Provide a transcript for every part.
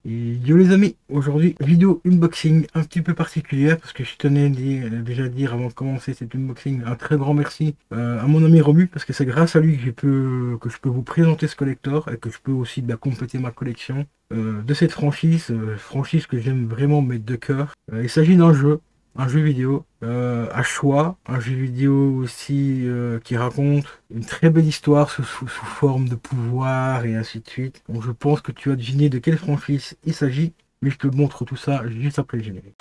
Et yo les amis, aujourd'hui vidéo unboxing un petit peu particulière parce que je tenais déjà à dire avant de commencer cet unboxing un très grand merci à mon ami Romu parce que c'est grâce à lui que je peux vous présenter ce collector et que je peux aussi compléter ma collection de cette franchise que j'aime vraiment mettre de cœur. Il s'agit d'un jeu, un jeu vidéo à choix, un jeu vidéo aussi qui raconte une très belle histoire sous forme de pouvoir et ainsi de suite. Donc je pense que tu as deviné de quelle franchise il s'agit, mais je te montre tout ça juste après le générique.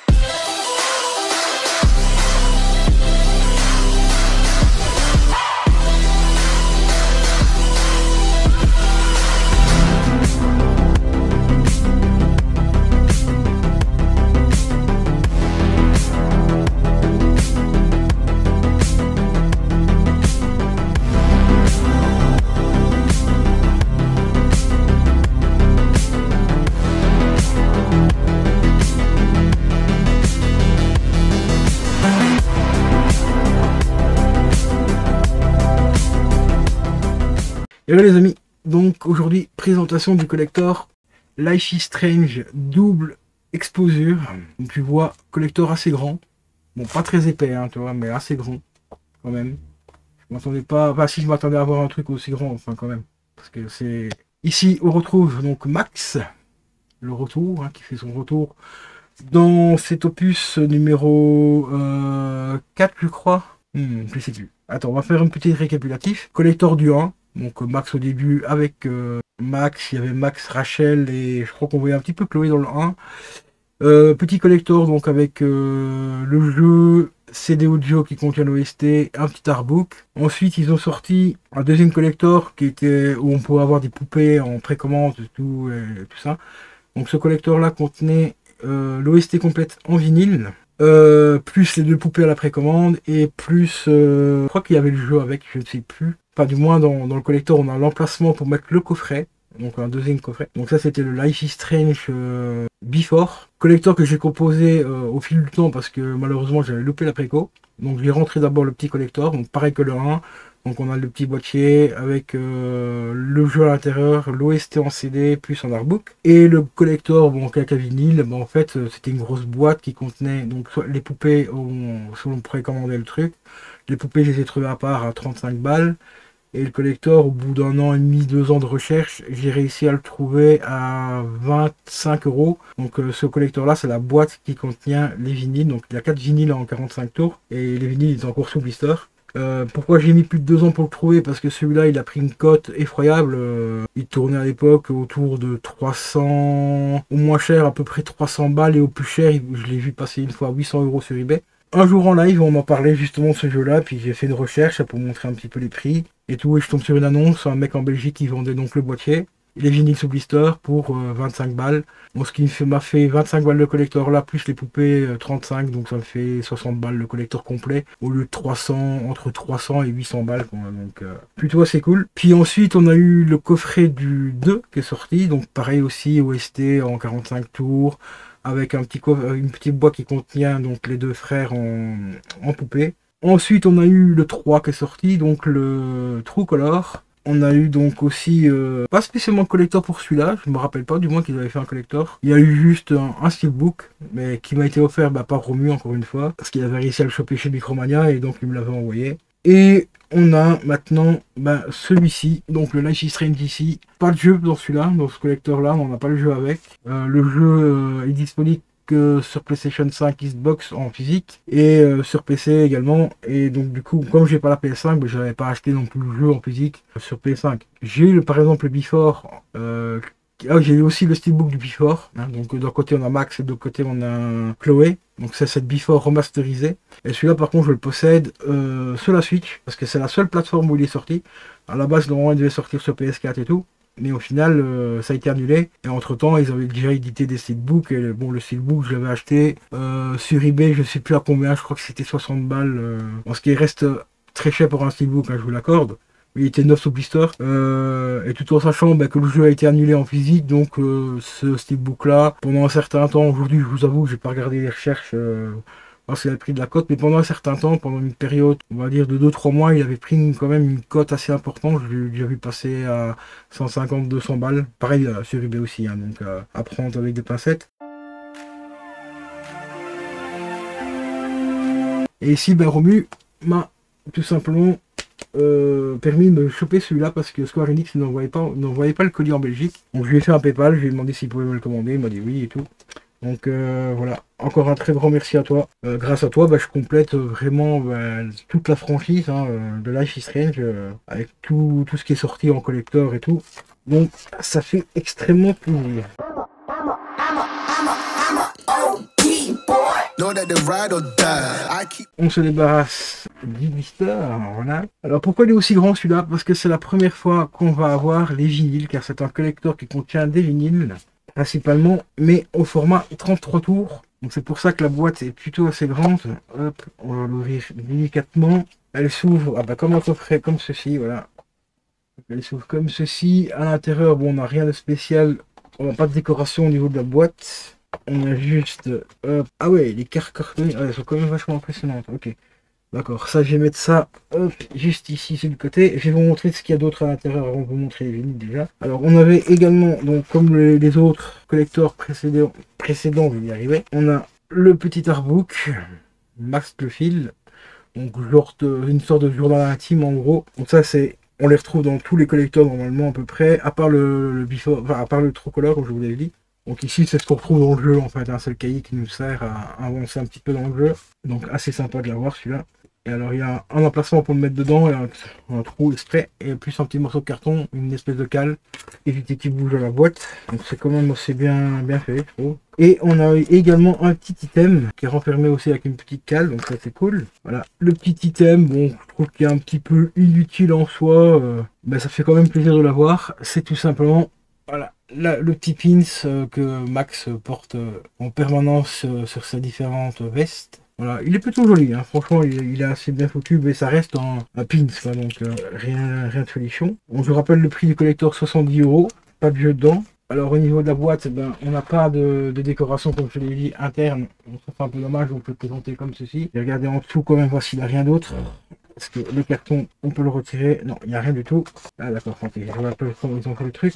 Et là les amis, donc aujourd'hui présentation du collector Life is Strange double exposure. Donc tu vois, collector assez grand, bon pas très épais hein, tu vois, mais assez grand quand même. Je m'attendais pas, enfin si je m'attendais à avoir un truc aussi grand, enfin quand même, parce que c'est ici on retrouve donc Max, le retour, hein, qui fait son retour dans cet opus numéro 4 je crois. Je sais plus. Attends, on va faire un petit récapitulatif. Collector du 1. Donc Max au début avec Max, il y avait Max, Rachel et je crois qu'on voyait un petit peu Chloé dans le 1. Petit collector donc avec le jeu CD audio qui contient l'OST, un petit artbook. Ensuite ils ont sorti un deuxième collector qui était où on pouvait avoir des poupées en précommande tout ça. Donc ce collector là contenait l'OST complète en vinyle. Plus les deux poupées à la précommande et plus je crois qu'il y avait le jeu avec, je ne sais plus. Enfin du moins dans le collector on a l'emplacement pour mettre le coffret, donc un deuxième coffret. Donc ça c'était le Life is Strange Before, collector que j'ai composé au fil du temps parce que malheureusement j'avais loupé la préco. Donc j'ai rentré d'abord le petit collector, donc pareil que le 1. Donc on a le petit boîtier avec le jeu à l'intérieur, l'OST en CD plus un artbook. Et le collector, bon, caca vinyle, en fait c'était une grosse boîte qui contenait donc soit les poupées, selon on précommandait le truc. Les poupées je les ai trouvées à part à 35 balles. Et le collector, au bout d'un an et demi, 2 ans de recherche, j'ai réussi à le trouver à 25 euros. Donc ce collector-là, c'est la boîte qui contient les vinyles. Donc il y a 4 vinyles en 45 tours et les vinyles ils sont encore sous blister. Pourquoi j'ai mis plus de 2 ans pour le trouver? Parce que celui-là il a pris une cote effroyable. Il tournait à l'époque autour de 300, au moins cher à peu près 300 balles et au plus cher je l'ai vu passer une fois à 800 euros sur eBay. Un jour en live on m'en parlait justement de ce jeu là, puis j'ai fait une recherche pour montrer un petit peu les prix et tout, et je tombe sur une annonce, un mec en Belgique qui vendait donc le boîtier, les vinyles sous blister pour 25 balles. Bon, ce qui m'a fait 25 balles le collector là, plus les poupées 35, donc ça me fait 60 balles le collector complet, au lieu de 300, entre 300 et 800 balles quoi. Donc plutôt assez cool. Puis ensuite on a eu le coffret du 2 qui est sorti, donc pareil aussi OST en 45 tours, avec un petit une petite boîte qui contient donc les deux frères en poupée. Ensuite, on a eu le 3 qui est sorti, donc le True Color. On a eu donc aussi, pas spécialement de collector pour celui-là, je me rappelle pas du moins qu'ils avaient fait un collector. Il y a eu juste un steelbook, mais qui m'a été offert par Romu encore une fois, parce qu'il avait réussi à le choper chez Micromania et donc il me l'avait envoyé. Et on a maintenant celui-ci, donc le Life is Strange ici. Pas de jeu dans celui-là, dans ce collector-là, on n'a pas le jeu avec. Le jeu est disponible que sur PlayStation 5, Xbox en physique et sur PC également. Et donc du coup, comme j'ai pas la PS5, je n'avais pas acheté non plus le jeu en physique sur PS5. J'ai eu par exemple le Before. J'ai eu aussi le steelbook du Before. Hein, donc d'un côté on a Max et de l'autre côté on a Chloé. Donc c'est cette Before remasterisée. Et celui-là par contre je le possède sur la Switch parce que c'est la seule plateforme où il est sorti. À la base normalement il devait sortir sur PS4 et tout. Mais au final, ça a été annulé. Et entre temps, ils avaient déjà édité des steelbooks. Et bon, le steelbook, je l'avais acheté sur eBay, je sais plus à combien, je crois que c'était 60 balles. Ce qui reste très cher pour un steelbook, hein, je vous l'accorde. Mais il était neuf sous blister. Et tout en sachant que le jeu a été annulé en physique. Donc, ce steelbook là, pendant un certain temps, aujourd'hui, je vous avoue, j'ai pas regardé les recherches. parce qu'il a pris de la cote, mais pendant un certain temps, pendant une période, on va dire de 2-3 mois, il avait pris quand même une cote assez importante. Je l'ai déjà vu passer à 150-200 balles. Pareil sur eBay aussi, hein, donc à prendre avec des pincettes. Et ici, ben, Romu m'a tout simplement permis de me choper celui-là parce que Square Enix n'envoyait pas le colis en Belgique. Donc je lui ai fait un PayPal, je lui ai demandé s'il pouvait me le commander, il m'a dit oui et tout. Donc voilà, encore un très grand merci à toi. Grâce à toi, bah, je complète vraiment toute la franchise hein, de Life is Strange avec tout ce qui est sorti en collector et tout. Donc ça fait extrêmement plaisir. On se débarrasse du blister, voilà. Alors pourquoi il est aussi grand celui-là? Parce que c'est la première fois qu'on va avoir les vinyles, car c'est un collector qui contient des vinyles, principalement, mais au format 33 tours. Donc c'est pour ça que la boîte est plutôt assez grande. Hop, on va l'ouvrir délicatement. Elle s'ouvre comme un coffret, comme ceci, voilà. Elle s'ouvre comme ceci. À l'intérieur, bon, on n'a rien de spécial. On n'a pas de décoration au niveau de la boîte. On a juste... ah ouais, les cartes cartonnées, elles sont quand même vachement impressionnantes. Ok, d'accord. Ça, je vais mettre ça juste ici sur le côté. Je vais vous montrer ce qu'il y a d'autre à l'intérieur avant de vous montrer les vinyles déjà. Alors, on avait également, donc comme les autres collecteurs précédents, je vais y arriver. On a le petit artbook, Max Clofield. Donc, une sorte de journal intime en gros. Donc ça, c'est... On les retrouve dans tous les collecteurs normalement à peu près, à part le Before, enfin, à part le True Color, comme je vous l'avais dit. Donc ici, c'est ce qu'on retrouve dans le jeu en fait, hein, c'est le cahier qui nous sert à avancer un petit peu dans le jeu. Donc assez sympa de l'avoir celui-là. Et alors il y a un emplacement pour le mettre dedans, et un trou exprès, et plus un petit morceau de carton, une espèce de cale, éviter qu'il bouge à la boîte. Donc c'est quand même assez bien fait, je trouve. Et on a également un petit item qui est renfermé aussi avec une petite cale, donc ça c'est cool. Voilà, le petit item, bon, je trouve qu'il est un petit peu inutile en soi, mais ça fait quand même plaisir de l'avoir. C'est tout simplement, voilà, le petit pins que Max porte en permanence sur ses différentes vestes. Voilà, il est plutôt joli, hein. Franchement il est assez bien foutu, mais ça reste un pins, quoi, donc rien de folichon. On je rappelle le prix du collector 70 €, pas de jeu dedans. Alors au niveau de la boîte, ben, on n'a pas de décoration comme je l'ai dit interne, donc ça fait un peu dommage, on peut le présenter comme ceci. Et regardez en dessous quand même, voir s'il n'y a rien d'autre. Parce que le carton, on peut le retirer, non, il n'y a rien du tout. Ah d'accord, je vois un peu comment ils ont fait le truc.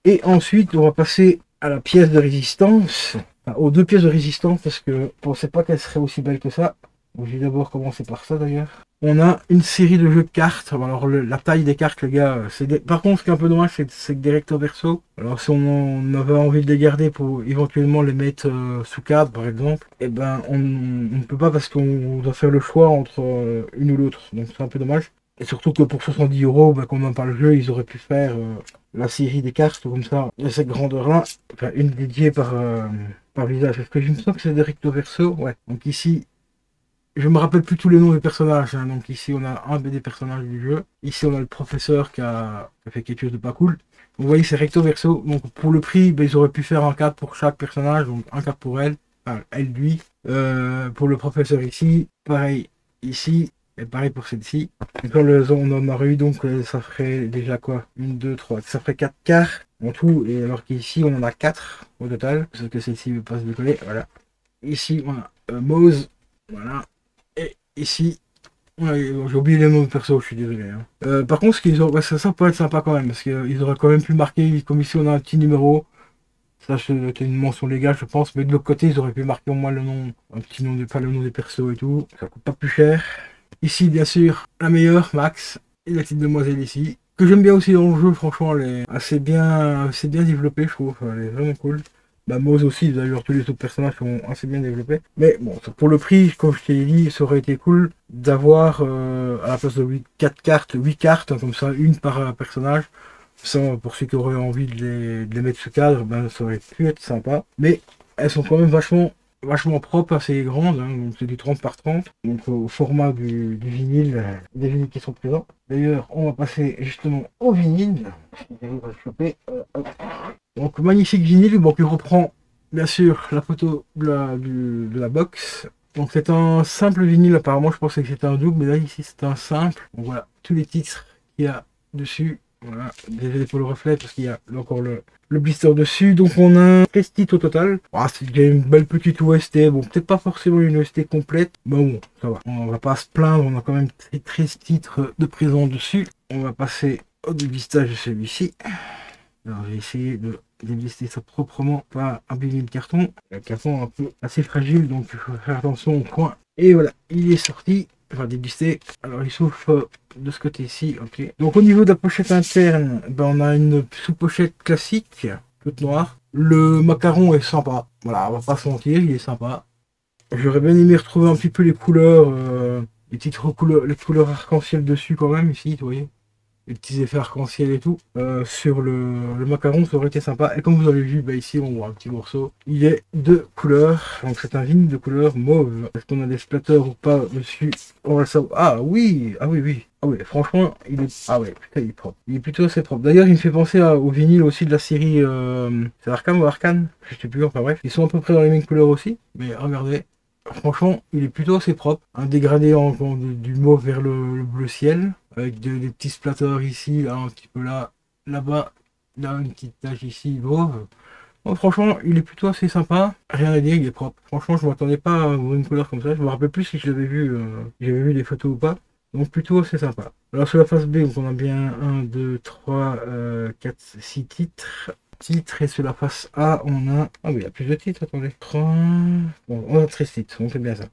Et ensuite, on va passer à la pièce de résistance, enfin, aux deux pièces de résistance, parce que je ne pensais pas qu'elle serait aussi belle que ça. Donc, je vais d'abord commencer par ça d'ailleurs. On a une série de jeux de cartes. Alors la taille des cartes, les gars, par contre, ce qui est un peu dommage, c'est que des recto verso. Alors si on avait envie de les garder pour éventuellement les mettre sous cadre, par exemple, et ben on ne peut pas parce qu'on doit faire le choix entre une ou l'autre. Donc c'est un peu dommage. Et surtout que pour 70 €, ben, qu'on n'en pas le jeu, ils auraient pu faire la série des cartes comme ça, de cette grandeur-là. Enfin, une dédiée par visage. Est-ce que je me sens que c'est des recto verso? Ouais. Donc ici, je me rappelle plus tous les noms des personnages. Hein. Donc ici, on a un des personnages du jeu. Ici, on a le professeur qui a fait quelque chose de pas cool. Vous voyez, c'est recto verso. Donc pour le prix, ben, ils auraient pu faire un cadre pour chaque personnage. Donc un cadre pour elle. Enfin, elle, lui. Pour le professeur ici. Pareil ici. Et pareil pour celle-ci. Et quand on en aurait eu, donc ça ferait déjà quoi? 1, 2, 3. Ça ferait 4 quarts en tout. Et alors qu'ici, on en a 4 au total. Parce que celle-ci ne veut pas se décoller. Voilà. Ici, on a Mose. Voilà. Et ici, ouais, j'ai oublié les noms de perso, je suis désolé. Hein. Par contre, ça peut être sympa quand même, parce qu'ils auraient quand même pu marquer, comme ici on a un petit numéro, ça c'est une mention légale je pense, mais de l'autre côté ils auraient pu marquer au moins le nom, un petit nom, pas le nom des persos et tout, ça coûte pas plus cher. Ici bien sûr, la meilleure, Max, et la petite demoiselle ici, que j'aime bien aussi dans le jeu, franchement elle est assez bien développée je trouve, elle est vraiment cool. Bah Mose aussi, d'ailleurs tous les autres personnages sont assez bien développés. Mais bon, pour le prix, comme je t'ai dit, ça aurait été cool d'avoir à la place de 4 cartes, 8 cartes, hein, comme ça, une par personnage. Ça, pour ceux qui auraient envie de les mettre sous cadre, ben, ça aurait pu être sympa. Mais elles sont quand même vachement propres, assez grandes, hein, donc c'est du 30 par 30, donc au format du vinyle, des vinyles qui sont présents. D'ailleurs, on va passer justement au vinyle. On va le choper. Donc magnifique vinyle, bon, qui reprend bien sûr la photo de la box. Donc c'est un simple vinyle, apparemment je pensais que c'était un double, mais là ici c'est un simple. Donc voilà, tous les titres qu'il y a dessus. Voilà, désolé pour le reflet parce qu'il y a encore le blister dessus. Donc on a 13 titres au total. Ah, c'est déjà une belle petite OST. Bon, peut-être pas forcément une OST complète. Mais bon, ça va. On va pas se plaindre. On a quand même 13 titres de présent dessus. On va passer au déblistage de celui-ci. Alors j'ai essayé de déblister ça proprement, pas abîmer le carton. Le carton est un peu assez fragile, donc il faut faire attention au coin. Et voilà, il est sorti. Enfin déblisté. Alors il s'ouvre de ce côté-ci, ok. Donc au niveau de la pochette interne, ben, on a une sous-pochette classique, toute noire. Le macaron est sympa. Voilà, on va pas se mentir, il est sympa. J'aurais bien aimé retrouver un petit peu les couleurs, les titres couleurs, les couleurs arc-en-ciel dessus quand même, ici, vous voyez. Les petits effets arc-en-ciel et tout. Sur le macaron, ça aurait été sympa. Et comme vous avez vu, bah ici on voit un petit morceau. Il est de couleur. Donc c'est un vinyle de couleur mauve. Est-ce qu'on a des splatters ou pas dessus? On va le savoir. Ah oui, ah oui, oui. Ah oui, franchement, il est... Ah ouais, putain, il est propre. Il est plutôt assez propre. D'ailleurs, il me fait penser au vinyle aussi de la série... C'est Arkham ou Arcane? Je sais plus, enfin bref. Ils sont à peu près dans les mêmes couleurs aussi. Mais regardez. Franchement, il est plutôt assez propre. Un dégradé du mauve vers le bleu ciel. Avec des petits splatters ici, là, un petit peu là, là-bas. Là, une petite tache ici, mauve. Bon, franchement, il est plutôt assez sympa. Rien à dire, il est propre. Franchement, je m'attendais pas à voir une couleur comme ça. Je me rappelle plus si je l'avais vu, j'avais vu des photos ou pas. Donc plutôt assez sympa. Alors sur la face B, donc on a bien 1, 2, 3, 4, 6 titres. Et sur la face A, on a... Ah oui, il y a plus de titres, attendez. 3... Bon, on a 13 titres, on fait bien ça.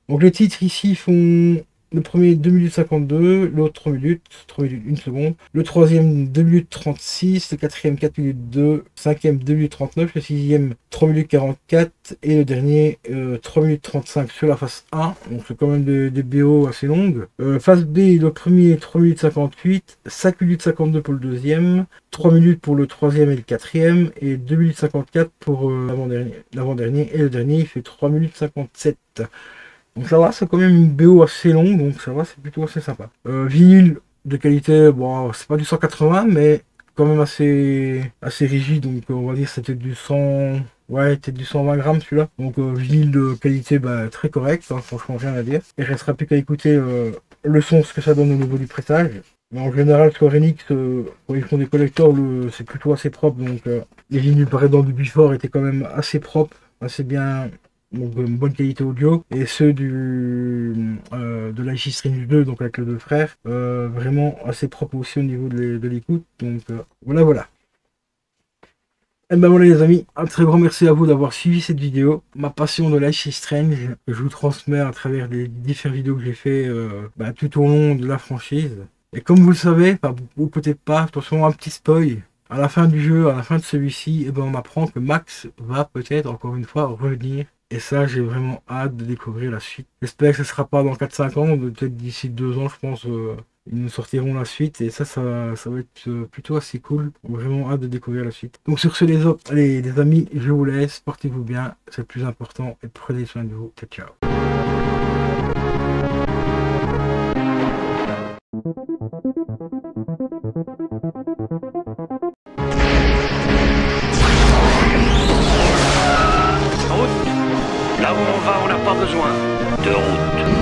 Donc les titres ici font... Le premier 2 minutes 52, l'autre 3 minutes 1 seconde. Le troisième 2 minutes 36, le quatrième 4 minutes 2, le cinquième 2 minutes 39, le sixième 3 minutes 44 et le dernier 3 minutes 35 sur la face A. Donc c'est quand même des BO assez longues. Face B, le premier 3 minutes 58, 5 minutes 52 pour le deuxième, 3 minutes pour le troisième et le quatrième et 2 minutes 54 pour l'avant-dernier. Et le dernier il fait 3 minutes 57. Donc ça va, c'est quand même une BO assez longue, donc ça va, c'est plutôt assez sympa. Vinyle de qualité, bon, c'est pas du 180, mais quand même assez rigide, donc on va dire c'était du 100... Ouais, peut-être du 120 grammes celui-là. Donc vinyle de qualité bah, très correct, hein, franchement rien à dire. Il restera plus qu'à écouter le son, ce que ça donne au niveau du pressage. Mais en général, Square Enix, quand ils font des collectors, c'est plutôt assez propre, donc les vinyles précédents du Before étaient quand même assez propres, assez bien... Donc une bonne qualité audio, et ceux de l'IC Strange 2, donc avec les deux frères, vraiment assez propre aussi au niveau de l'écoute, donc voilà. Et ben voilà les amis, un très grand merci à vous d'avoir suivi cette vidéo, ma passion de l'IC Strange, que je vous transmets à travers les différentes vidéos que j'ai fait tout au long de la franchise. Et comme vous le savez, ou peut-être pas, attention un petit spoil, à la fin du jeu, à la fin de celui-ci, et ben on apprend que Max va peut-être encore une fois revenir. Et ça, j'ai vraiment hâte de découvrir la suite. J'espère que ce ne sera pas dans 4-5 ans, peut-être d'ici 2 ans, je pense, ils nous sortiront la suite. Et ça va être plutôt assez cool. Vraiment hâte de découvrir la suite. Donc sur ce, les amis, je vous laisse. Portez-vous bien, c'est le plus important. Et prenez soin de vous. Ciao. Là où on va, on n'a pas besoin de route.